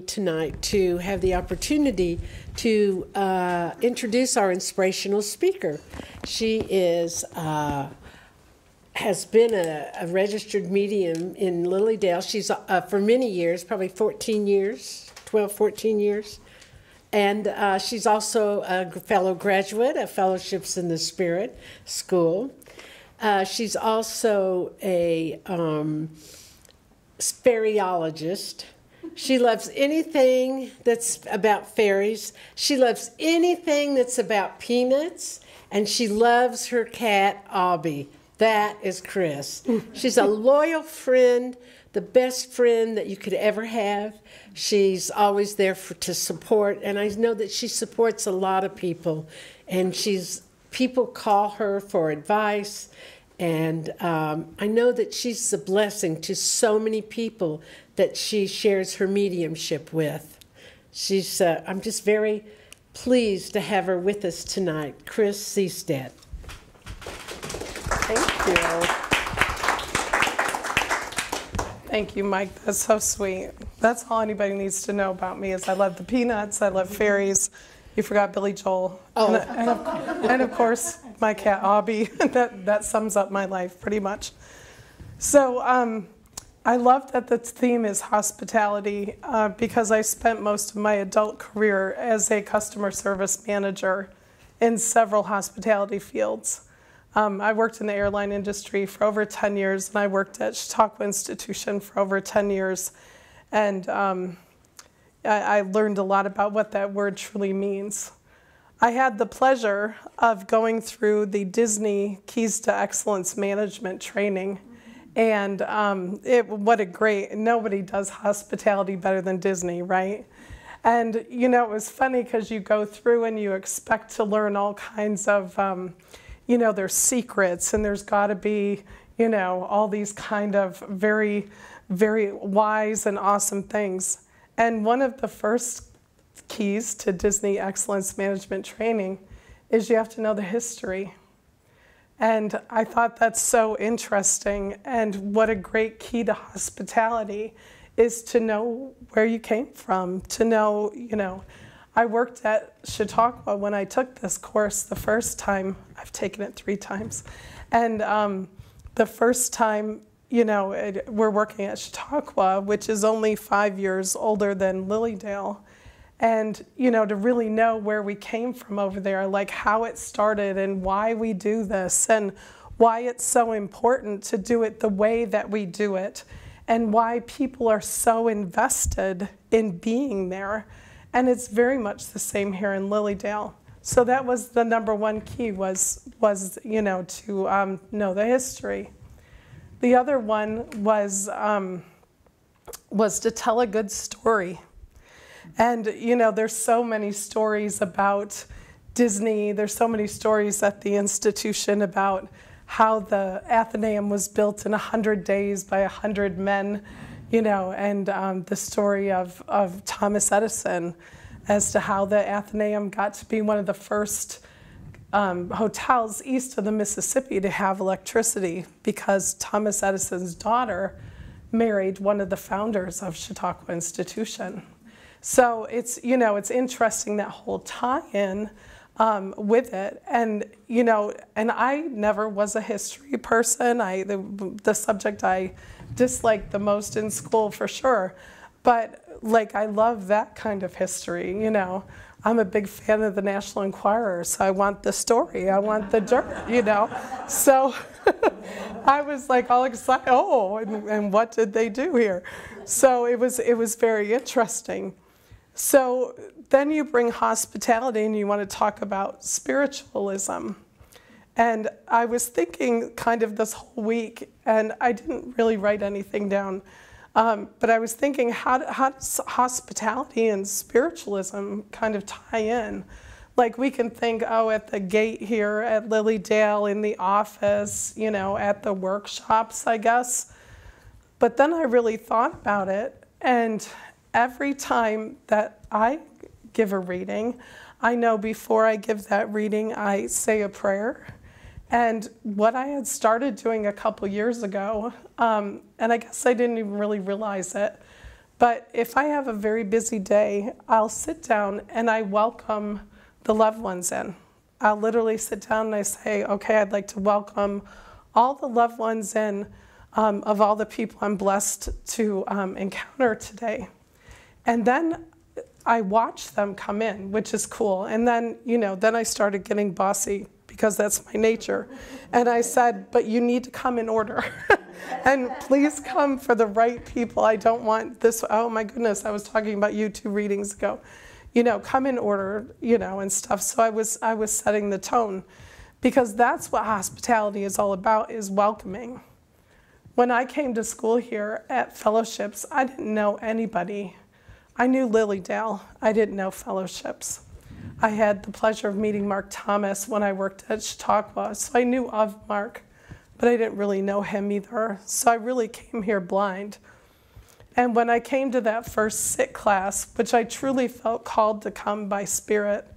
tonight to have the opportunity to introduce our inspirational speaker. She has been a registered medium in Lilydale. She's for many years, probably 14 years, 12, 14 years. And she's also a fellow graduate of Fellowships in the Spirit School. She's also a fairyologist. She loves anything that's about fairies. She loves anything that's about peanuts. And she loves her cat, Obby. That is Chris. She's a loyal friend, the best friend that you could ever have. She's always there to support. And I know that she supports a lot of people. And people call her for advice. And I know that she's a blessing to so many people that she shares her mediumship with. I'm just very pleased to have her with us tonight. Chris Seestedt. Thank you. Thank you, Mike. That's so sweet. That's all anybody needs to know about me is I love the peanuts, I love fairies. You forgot Billy Joel. Oh. And of course, my cat, Obby. that sums up my life pretty much. So I love that the theme is hospitality because I spent most of my adult career as a customer service manager in several hospitality fields. I worked in the airline industry for over 10 years, and I worked at Chautauqua Institution for over 10 years. And I learned a lot about what that word truly means. I had the pleasure of going through the Disney Keys to Excellence Management training. And nobody does hospitality better than Disney, right? And, it was funny because you go through and you expect to learn all kinds of, there's secrets and there's got to be, all these kind of very, very wise and awesome things. And one of the first keys to Disney Excellence Management training is you have to know the history. And I thought that's so interesting. And what a great key to hospitality is to know where you came from, to know, I worked at Chautauqua when I took this course the first time. I've taken it 3 times. And the first time, we're working at Chautauqua, which is only 5 years older than Lilydale. And, to really know where we came from over there, like how it started and why we do this and why it's so important to do it the way that we do it and why people are so invested in being there. And it's very much the same here in Lilydale. So that was the number one key was to know the history. The other one was to tell a good story. And, there's so many stories about Disney. There's so many stories at the institution about how the Athenaeum was built in 100 days by 100 men, and the story of Thomas Edison as to how the Athenaeum got to be one of the first hotels east of the Mississippi to have electricity because Thomas Edison's daughter married one of the founders of Chautauqua Institution. So it's interesting, that whole tie-in with it. And, and I never was a history person. The subject I disliked the most in school for sure. But I love that kind of history, I'm a big fan of the National Enquirer, so I want the story, I want the dirt, So I was all excited, and what did they do here? So it was very interesting. So then you bring hospitality and you want to talk about spiritualism. And I was thinking kind of this whole week, and I didn't really write anything down, but I was thinking, how does hospitality and spiritualism kind of tie in? We can think, at the gate here at Lilydale, in the office, at the workshops, I guess. But then I really thought about it, and every time that I give a reading, I know before I give that reading, I say a prayer. And what I had started doing a couple years ago, and I guess I didn't even really realize it, But if I have a very busy day, I'll sit down and I welcome the loved ones in. I'll literally sit down and I say, okay, I'd like to welcome all the loved ones in of all the people I'm blessed to encounter today. And then I watch them come in, which is cool. And then, then I started getting bossy because that's my nature. And I said, but you need to come in order. And please come for the right people. I don't want this, oh my goodness, I was talking about you 2 readings ago. Come in order, and stuff. So I was setting the tone because that's what hospitality is all about, is welcoming. When I came to school here at Fellowships, I didn't know anybody. I knew Lilydale. I didn't know Fellowships. I had the pleasure of meeting Mark Thomas when I worked at Chautauqua, so I knew of Mark, but I didn't really know him either. So I really came here blind. And when I came to that first sit class, which I truly felt called to come by Spirit,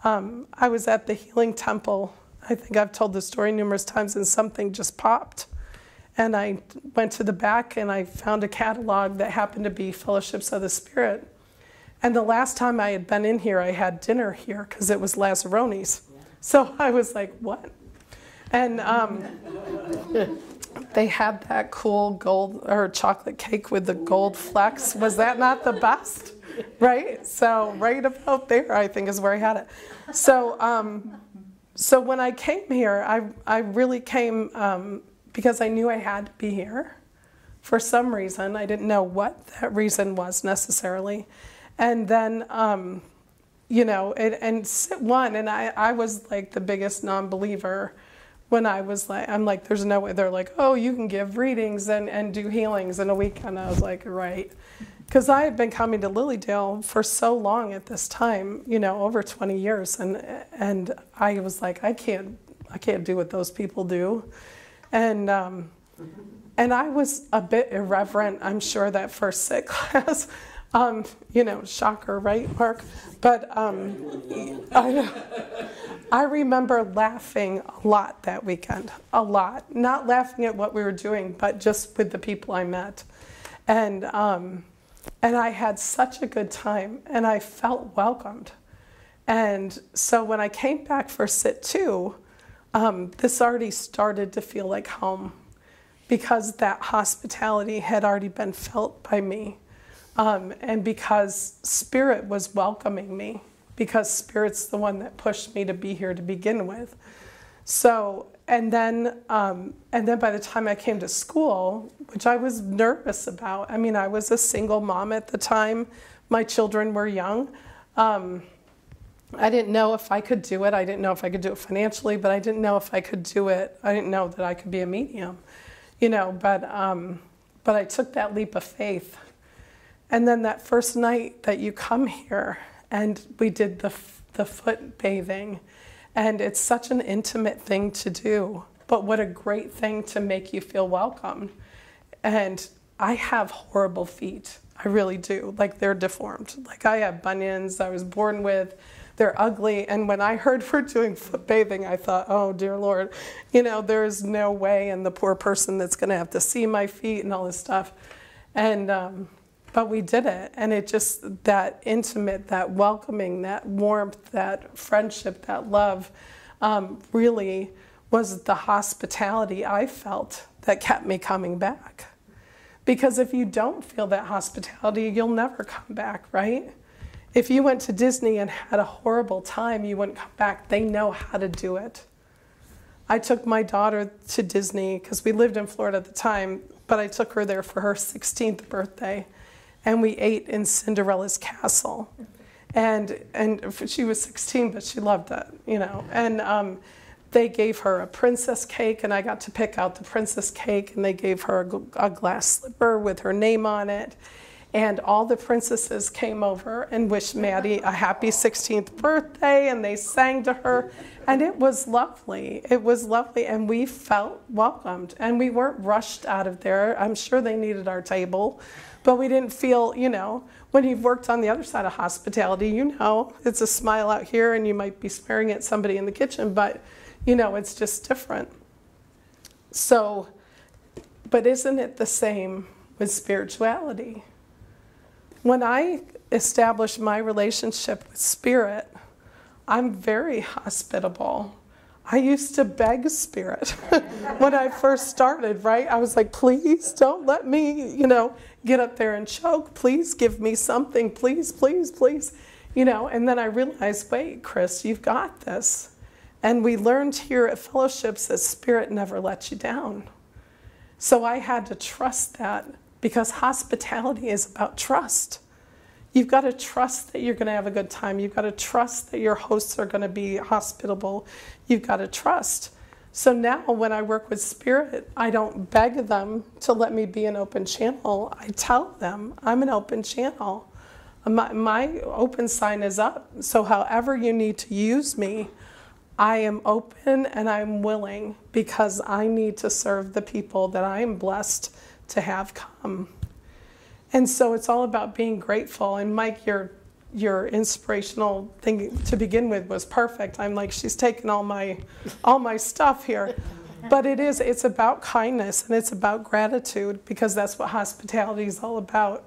I was at the Healing Temple. I think I've told the story numerous times, and something just popped. And I went to the back and I found a catalog that happened to be Fellowships of the Spirit. And the last time I had been in here, I had dinner here because it was Lazzaroni's. So I was like, what? And they had that cool gold or chocolate cake with the gold flecks. Was that not the best? Right? So right about there, I think, is where I had it. So when I came here, I really came because I knew I had to be here for some reason. I didn't know what that reason was necessarily. And then, and sit one, and I was like the biggest non-believer when I was like, I'm like, there's no way. They're like, oh, you can give readings and do healings in a weekend. I was like, right. Because I had been coming to Lilydale for so long at this time, over 20 years. And I was like, I can't do what those people do. And I was a bit irreverent, I'm sure, that first sit class. Shocker, right, Mark? But I remember laughing a lot that weekend, a lot. Not laughing at what we were doing, but just with the people I met. And I had such a good time, and I felt welcomed. And so when I came back for sit 2, this already started to feel like home because that hospitality had already been felt by me. And because Spirit was welcoming me, because Spirit's the one that pushed me to be here to begin with. So, and then by the time I came to school, which I was nervous about, I mean, I was a single mom at the time. My children were young. I didn't know if I could do it. I didn't know if I could do it financially, but I didn't know if I could do it. I didn't know that I could be a medium, but I took that leap of faith. And then that first night that you come here, and we did the foot bathing, and it's such an intimate thing to do, but what a great thing to make you feel welcome. And I have horrible feet. I really do. Like, they're deformed. Like, I have bunions I was born with. They're ugly. And when I heard we're doing foot bathing, I thought, oh, dear Lord, there's no way. And the poor person that's going to have to see my feet and all this stuff. And, but we did it. And it just, that intimate, that welcoming, that warmth, that friendship, that love, really was the hospitality I felt that kept me coming back. Because if you don't feel that hospitality, you'll never come back, right? If you went to Disney and had a horrible time, you wouldn't come back. They know how to do it. I took my daughter to Disney because we lived in Florida at the time, but I took her there for her 16th birthday, and we ate in Cinderella's castle. And she was 16, but she loved it, And they gave her a princess cake, and I got to pick out the princess cake, and they gave her a glass slipper with her name on it. And all the princesses came over and wished Maddie a happy 16th birthday, and they sang to her. And it was lovely. It was lovely, and we felt welcomed. And we weren't rushed out of there. I'm sure they needed our table, but we didn't feel, when you've worked on the other side of hospitality, it's a smile out here, and you might be swearing at somebody in the kitchen, but, it's just different. So, but isn't it the same with spirituality? When I established my relationship with Spirit, I'm very hospitable. I used to beg Spirit when I first started, right? I was like, please don't let me, get up there and choke. Please give me something. Please, please, please. And then I realized, wait, Chris, you've got this. And we learned here at Fellowships that Spirit never lets you down. So I had to trust that, because hospitality is about trust. You've got to trust that you're going to have a good time. You've got to trust that your hosts are going to be hospitable. You've got to trust. So now when I work with Spirit, I don't beg them to let me be an open channel. I tell them I'm an open channel. My open sign is up. So however you need to use me, I am open and I'm willing, because I need to serve the people that I am blessed to have come. And so it's all about being grateful. And Mike, your inspirational thing to begin with was perfect. I'm like, she's taking all my stuff here. But it's about kindness and it's about gratitude, because that's what hospitality is all about.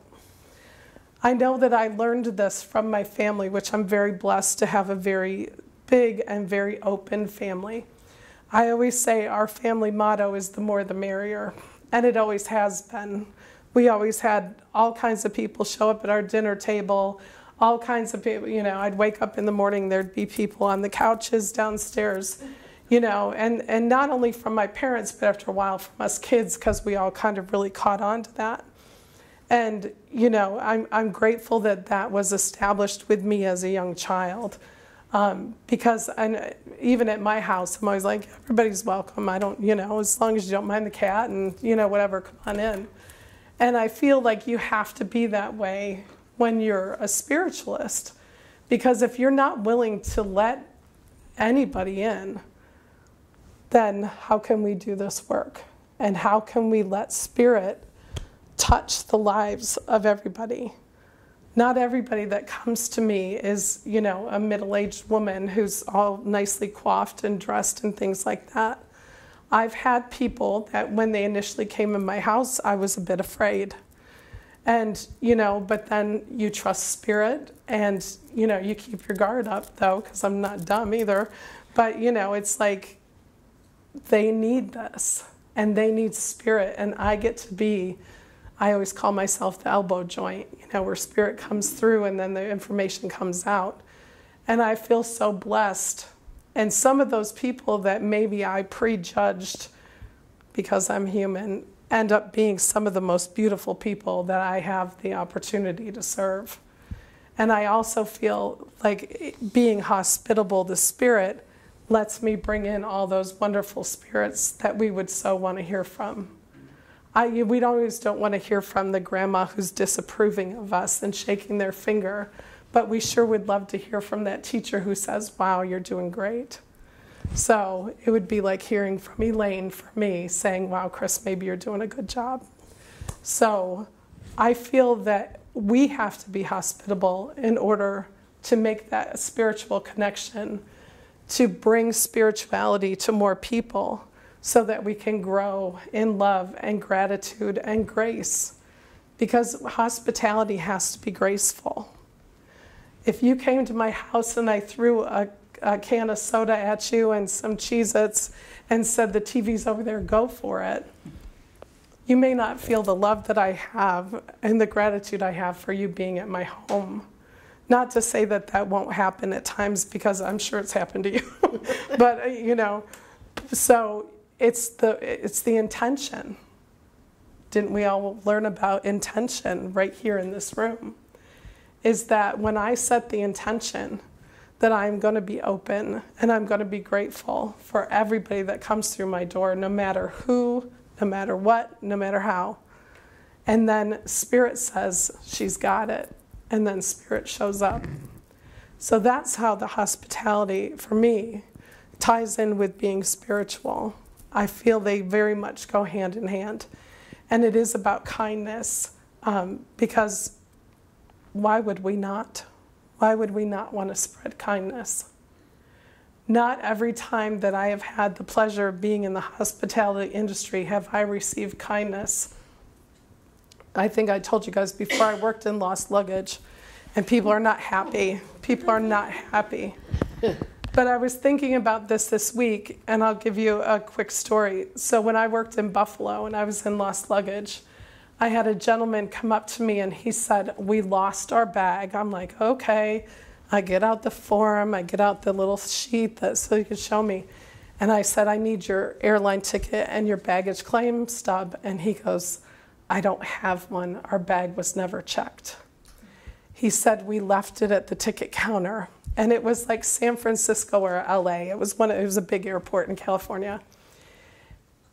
I know that I learned this from my family, which I'm very blessed to have a very big and very open family. I always say our family motto is the more the merrier, and it always has been. We always had all kinds of people show up at our dinner table, all kinds of people, I'd wake up in the morning, there'd be people on the couches downstairs, and not only from my parents, but after a while from us kids, because we all kind of really caught on to that. And, I'm grateful that that was established with me as a young child. Because even at my house, I'm always like, everybody's welcome. I don't, as long as you don't mind the cat and, whatever, come on in. And I feel like you have to be that way when you're a spiritualist. Because if you're not willing to let anybody in, then how can we do this work? And how can we let Spirit touch the lives of everybody? Not everybody that comes to me is, a middle-aged woman who's all nicely coiffed and dressed and things like that. I've had people that when they initially came in my house, I was a bit afraid. And, but then you trust Spirit and, you keep your guard up though, because I'm not dumb either. But, it's like they need this and they need Spirit, and I get to be, I always call myself the elbow joint, where Spirit comes through and then the information comes out. And I feel so blessed. And some of those people that maybe I prejudged because I'm human end up being some of the most beautiful people that I have the opportunity to serve. And I also feel like being hospitable to Spirit lets me bring in all those wonderful spirits that we would so want to hear from. We always don't want to hear from the grandma who's disapproving of us and shaking their finger, but we sure would love to hear from that teacher who says, wow, you're doing great. So it would be like hearing from Elaine for me saying, wow, Chris, maybe you're doing a good job. So I feel that we have to be hospitable in order to make that spiritual connection, to bring spirituality to more people, so that we can grow in love and gratitude and grace. Because hospitality has to be graceful. If you came to my house and I threw a can of soda at you and some Cheez-Its and said, the TV's over there, go for it, you may not feel the love that I have and the gratitude I have for you being at my home. Not to say that that won't happen at times, because I'm sure it's happened to you. But, so it's the intention. Didn't we all learn about intention right here in this room? Is that when I set the intention that I'm going to be open and I'm going to be grateful for everybody that comes through my door, no matter who, no matter what, no matter how. And then Spirit says, she's got it. And then Spirit shows up. So that's how the hospitality, for me, ties in with being spiritual. I feel they very much go hand in hand. And it is about kindness, because why would we not? Why would we not want to spread kindness? Not every time that I have had the pleasure of being in the hospitality industry have I received kindness I think I told you guys before, I worked in lost luggage, and people are not happy. People are not happy. But I was thinking about this week, and I'll give you a quick story. So when I worked in Buffalo and I was in lost luggage, I had a gentleman come up to me and he said, "We lost our bag." I'm like, okay. I get out the form, I get out the little sheet so you can show me. And I said, "I need your airline ticket and your baggage claim stub." And he goes, "I don't have one. Our bag was never checked." He said, "We left it at the ticket counter." And it was like San Francisco or LA. It was a big airport in California.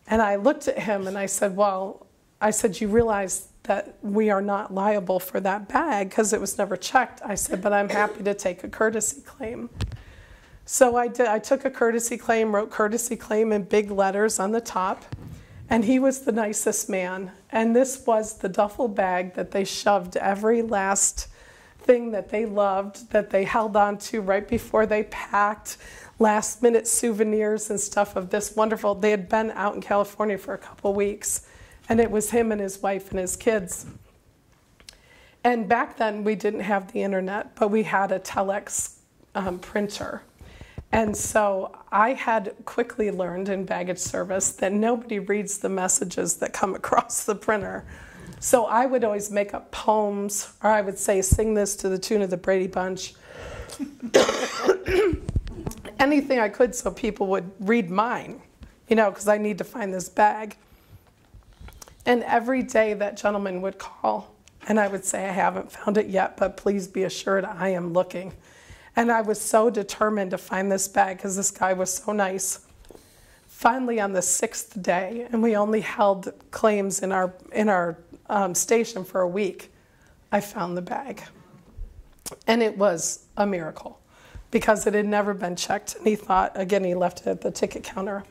And I looked at him and I said, "You realize that we are not liable for that bag because it was never checked." I said, "But I'm happy to take a courtesy claim." So I did. I took a courtesy claim, wrote courtesy claim in big letters on the top. And he was the nicest man. And this was the duffel bag that they shoved every last thing that they loved, that they held on to right before they packed, last minute souvenirs and stuff of this wonderful. They had been out in California for a couple weeks. And it was him and his wife and his kids. And back then, we didn't have the internet, but we had a telex printer. And so I had quickly learned in baggage service that nobody reads the messages that come across the printer. So I would always make up poems, or I would say, "Sing this to the tune of the Brady Bunch." Anything I could so people would read mine, because I need to find this bag. And every day that gentleman would call, and I would say, "I haven't found it yet, but please be assured I am looking." And I was so determined to find this bag because this guy was so nice. Finally, on the 6th day, and we only held claims in our station for a week, I found the bag. And it was a miracle because it had never been checked. And he thought, again, he left it at the ticket counter.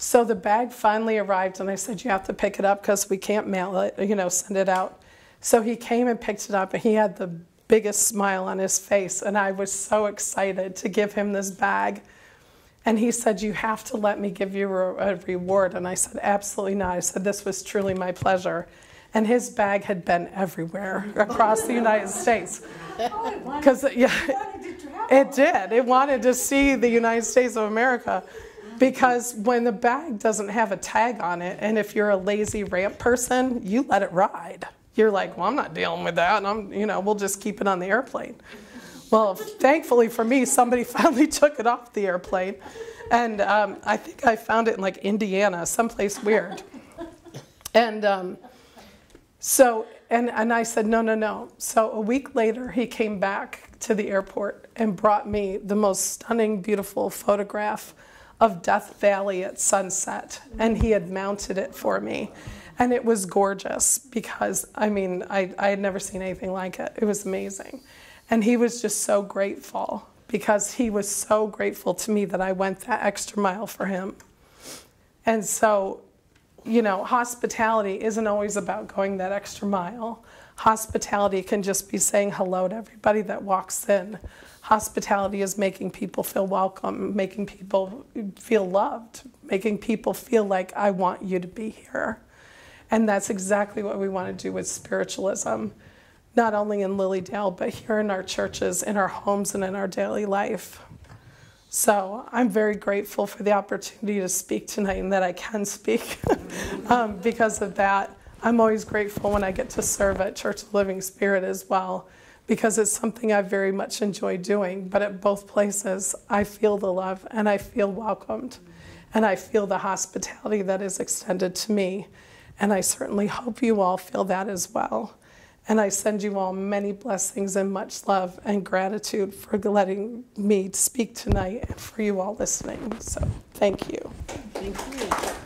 So the bag finally arrived, and I said, "You have to pick it up because we can't mail it, send it out." So he came and picked it up, and he had the biggest smile on his face, and I was so excited to give him this bag. And he said, "You have to let me give you a reward." And I said, "Absolutely not." I said, "This was truly my pleasure." And his bag had been everywhere across the United States. Because it did. It wanted to see the United States of America. Because when the bag doesn't have a tag on it, and if you're a lazy ramp person, you let it ride. You're like, "Well, I'm not dealing with that, and we'll just keep it on the airplane." Well, thankfully for me, somebody finally took it off the airplane, and I think I found it in like Indiana, someplace weird. And and I said, no. So a week later, he came back to the airport and brought me the most stunning, beautiful photograph of Death Valley at sunset, and he had mounted it for me. And it was gorgeous because, I had never seen anything like it. It was amazing. And he was just so grateful because he was so grateful to me that I went that extra mile for him. And so, hospitality isn't always about going that extra mile. Hospitality can just be saying hello to everybody that walks in. Hospitality is making people feel welcome, making people feel loved, making people feel like, "I want you to be here." And that's exactly what we want to do with spiritualism, not only in Lilydale, but here in our churches, in our homes, and in our daily life. So I'm very grateful for the opportunity to speak tonight and that I can speak because of that. I'm always grateful when I get to serve at Church of the Living Spirit as well, because it's something I very much enjoy doing. But at both places, I feel the love and I feel welcomed and I feel the hospitality that is extended to me. And I certainly hope you all feel that as well. And I send you all many blessings and much love and gratitude for letting me speak tonight and for you all listening. So thank you. Thank you.